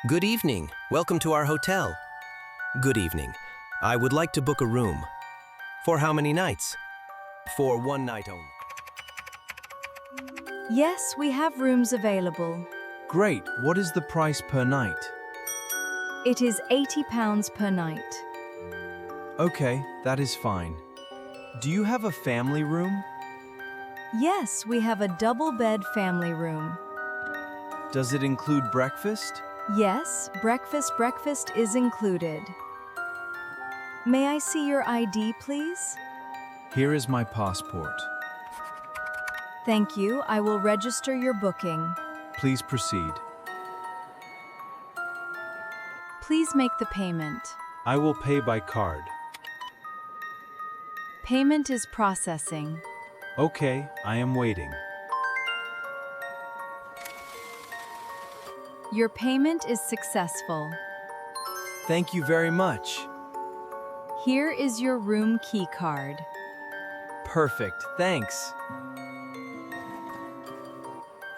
Good evening. Welcome to our hotel. Good evening. I would like to book a room. For how many nights? For one night only. Yes, we have rooms available. Great. What is the price per night? It is £80 per night. Okay, that is fine. Do you have a family room? Yes, we have a double-bed family room. Does it include breakfast? Yes, breakfast is included. May I see your ID, please? Here is my passport. Thank you. I will register your booking. Please proceed. Please make the payment. I will pay by card. Payment is processing. Okay, I am waiting. Your payment is successful. Thank you very much. Here is your room key card. Perfect, thanks.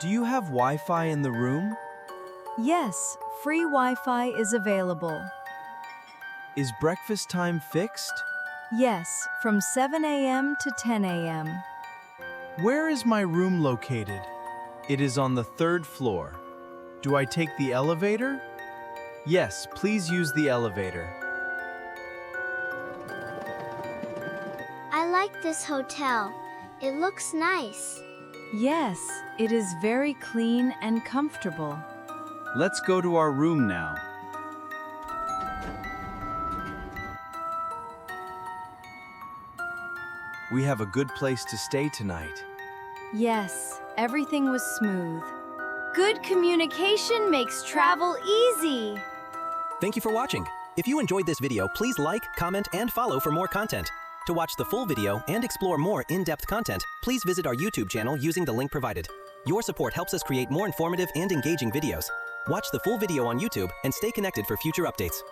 Do you have Wi-Fi in the room? Yes, free Wi-Fi is available. Is breakfast time fixed? Yes, from 7 a.m. to 10 a.m. Where is my room located? It is on the 3rd floor. Do I take the elevator? Yes, please use the elevator. I like this hotel. It looks nice. Yes, it is very clean and comfortable. Let's go to our room now. We have a good place to stay tonight. Yes, everything was smooth. Good communication makes travel easy. Thank you for watching. If you enjoyed this video, please like, comment, and follow for more content. To watch the full video and explore more in-depth content, please visit our YouTube channel using the link provided. Your support helps us create more informative and engaging videos. Watch the full video on YouTube and stay connected for future updates.